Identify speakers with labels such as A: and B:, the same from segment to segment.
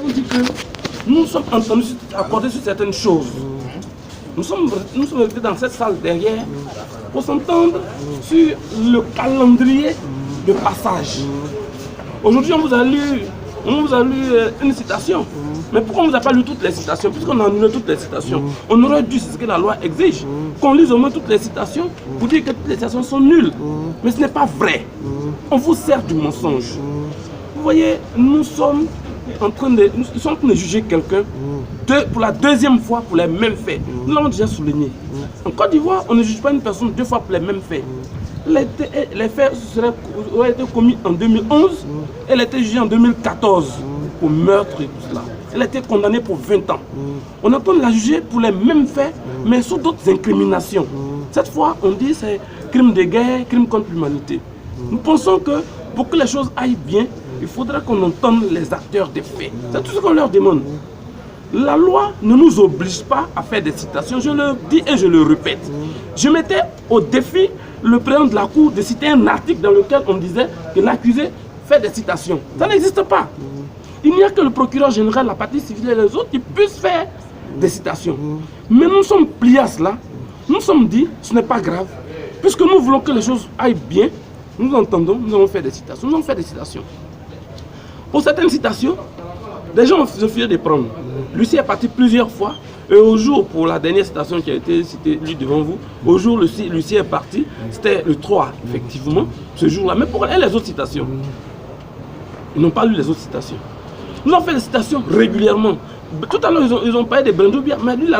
A: On dit que nous sommes entendus accorder sur certaines choses. Nous sommes restés dans cette salle derrière pour s'entendre sur le calendrier de passage. Aujourd'hui, on vous a lu une citation. Mais pourquoi on ne vous a pas lu toutes les citations? Puisqu'on a annulé toutes les citations. On aurait dû, c'est ce que la loi exige, qu'on lise au moins toutes les citations pour dire que toutes les citations sont nulles. Mais ce n'est pas vrai. On vous sert du mensonge. Vous voyez, nous sommes en train de juger quelqu'un pour la deuxième fois pour les mêmes faits. Nous l'avons déjà souligné. En Côte d'Ivoire, on ne juge pas une personne deux fois pour les mêmes faits. Les faits auraient été commis en 2011 et elle a été jugée en 2014 pour meurtre et tout cela. Elle a été condamnée pour 20 ans. On est en train de la juger pour les mêmes faits, mais sous d'autres incriminations. Cette fois, on dit c'est crime de guerre, crime contre l'humanité. Nous pensons que pour que les choses aillent bien, il faudra qu'on entende les acteurs des faits. C'est tout ce qu'on leur demande. La loi ne nous oblige pas à faire des citations, je le dis et je le répète. Je mettais au défi le président de la Cour de citer un article dans lequel on disait que l'accusé fait des citations. Ça n'existe pas. Il n'y a que le procureur général, la partie civile et les autres qui puissent faire des citations. Mais nous sommes pliés à cela. Nous sommes dit, ce n'est pas grave. Puisque nous voulons que les choses aillent bien, nous entendons, nous allons faire des citations. Nous allons faire des citations. Pour certaines citations, des gens ont refusé de prendre. Lucie est parti plusieurs fois. Et au jour, pour la dernière citation qui a été citée lui devant vous, au jour Lucie est parti, c'était le 3, effectivement, ce jour-là. Mais pour elle, les autres citations, ils n'ont pas lu les autres citations. Nous avons fait des citations régulièrement. Tout à l'heure, ils ont parlé de Brendoubiya, mais lui, il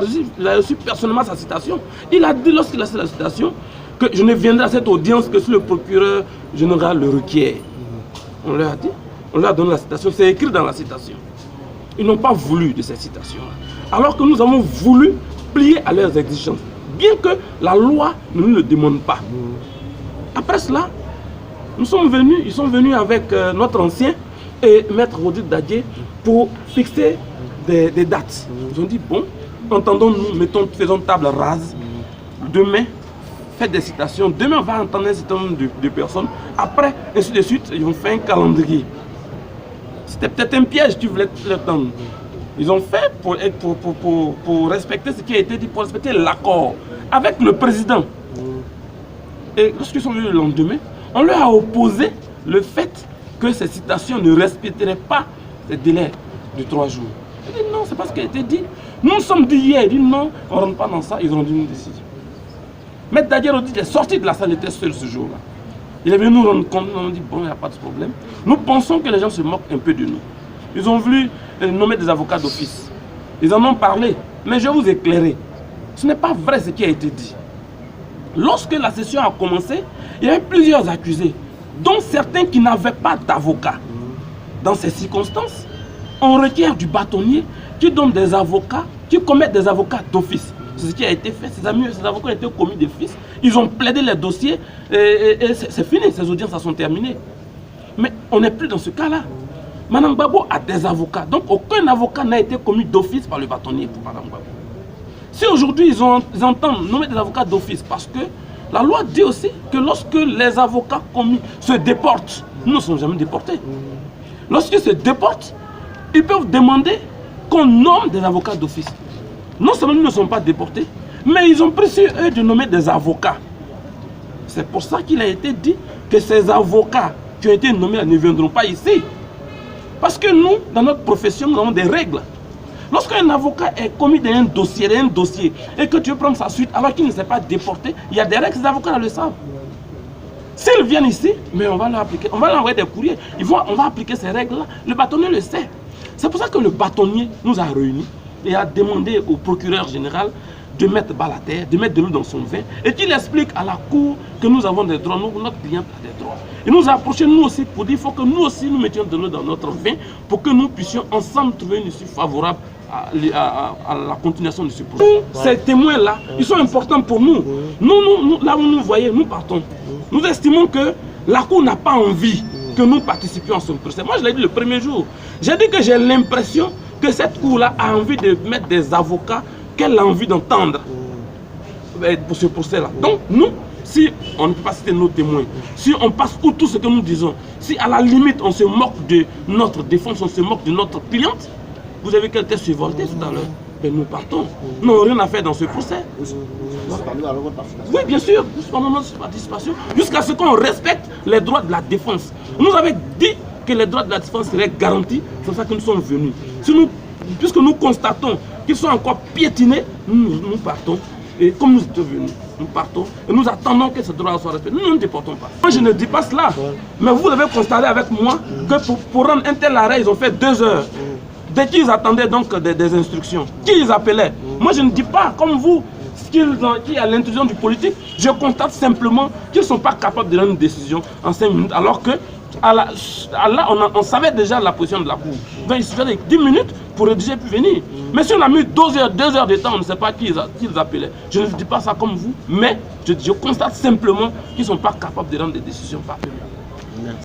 A: a reçu personnellement sa citation. Il a dit, lorsqu'il a fait la citation, que je ne viendrai à cette audience que si le procureur général le requiert. On leur a dit, on leur a donné la citation, c'est écrit dans la citation. Ils n'ont pas voulu de cette citation. Alors que nous avons voulu plier à leurs exigences, bien que la loi ne nous le demande pas. Après cela, ils sont venus avec notre ancien et maître Rodrigue Dadje pour fixer des dates. Ils ont dit, bon, entendons-nous, faisons table rase. Demain, faites des citations. Demain, on va entendre un certain nombre de personnes. Après, ainsi de suite, ils ont fait un calendrier. C'était peut-être un piège, tu voulais le tendre. Ils ont fait pour respecter ce qui a été dit, pour respecter l'accord avec le président. Et lorsqu'ils sont venus le lendemain, on leur a opposé le fait que ces citations ne respecteraient pas ces délais de 3 jours. Ils dit non, c'est pas ce qui a été dit. Nous sommes dit hier, ils disent non, on ne rentre pas dans ça, ils ont rendu une décision. Maître Dadje est sorti de la salle, il était seul ce jour-là. Il est venu nous rendre compte, on a dit bon, il n'y a pas de problème. Nous pensons que les gens se moquent un peu de nous. Ils ont voulu nommer des avocats d'office. Ils en ont parlé, mais je vais vous éclairer. Ce n'est pas vrai ce qui a été dit. Lorsque la session a commencé, il y avait plusieurs accusés, dont certains qui n'avaient pas d'avocat. Dans ces circonstances, on requiert du bâtonnier qui donnent des avocats, qui commettent des avocats d'office. C'est ce qui a été fait. Ces avocats ont été commis d'office. Ils ont plaidé les dossiers et c'est fini. Ces audiences sont terminées. Mais on n'est plus dans ce cas-là. Madame Gbagbo a des avocats. Donc aucun avocat n'a été commis d'office par le bâtonnier pour Madame Gbagbo. Si aujourd'hui ils entendent nommer des avocats d'office, parce que la loi dit aussi que lorsque les avocats commis se déportent, nous ne sommes jamais déportés. Lorsqu'ils se déportent, ils peuvent demander qu'on nomme des avocats d'office. Non seulement nous ne sommes pas déportés, mais ils ont pris sur eux de nommer des avocats. C'est pour ça qu'il a été dit que ces avocats qui ont été nommés ne viendront pas ici. Parce que nous, dans notre profession, nous avons des règles. Lorsqu'un avocat est commis d'un dossier, et que tu veux prendre sa suite alors qu'il ne s'est pas déporté, il y a des règles, ces avocats le savent. S'ils viennent ici, mais on va leur appliquer, on va leur envoyer des courriers, on va appliquer ces règles-là. Le bâtonnier le sait. C'est pour ça que le bâtonnier nous a réunis et a demandé au procureur général de mettre balle à terre, de mettre de l'eau dans son vin, et qu'il explique à la cour que nous avons des droits, notre client a des droits. Il nous a approché nous aussi pour dire qu'il faut que nous aussi nous mettions de l'eau dans notre vin pour que nous puissions ensemble trouver une issue favorable à la continuation de ce projet. Ces témoins-là, ils sont importants pour nous. Nous, là où nous voyons, nous partons. Nous estimons que la cour n'a pas envie que nous participions à ce procès. Moi, je l'ai dit le premier jour. J'ai dit que j'ai l'impression que cette cour-là a envie de mettre des avocats qu'elle a envie d'entendre pour ce procès-là. Donc, nous, si on ne peut pas citer nos témoins, si on passe outre tout ce que nous disons, si à la limite on se moque de notre défense, on se moque de notre cliente, vous avez qu'elle était survoltée tout à l'heure, ben nous partons. Nous n'avons rien à faire dans ce procès. Oui, bien sûr, pendant notre participation, jusqu'à ce qu'on respecte les droits de la défense. Vous nous avez dit que les droits de la défense seraient garantis, c'est pour ça que nous sommes venus. Puisque nous constatons qu'ils sont encore piétinés, nous partons. Et comme nous sommes venus, nous partons et nous attendons que ce droit soit respecté. Nous ne déportons pas. Moi, je ne dis pas cela. Mais vous devez constater avec moi que pour rendre un tel arrêt, ils ont fait 2 heures. Dès qu'ils attendaient donc des instructions, qui les appelait? Moi, je ne dis pas, comme vous, qu'il y a l'intrusion du politique. Je constate simplement qu'ils ne sont pas capables de rendre une décision en 5 minutes, alors que là, on savait déjà la position de la cour. Donc, il suffisait de 10 minutes pour rédiger puis venir. Mais si on a mis 2 heures de temps, on ne sait pas qui ils appelaient. Je ne dis pas ça comme vous, mais je constate simplement qu'ils ne sont pas capables de rendre des décisions par eux-mêmes.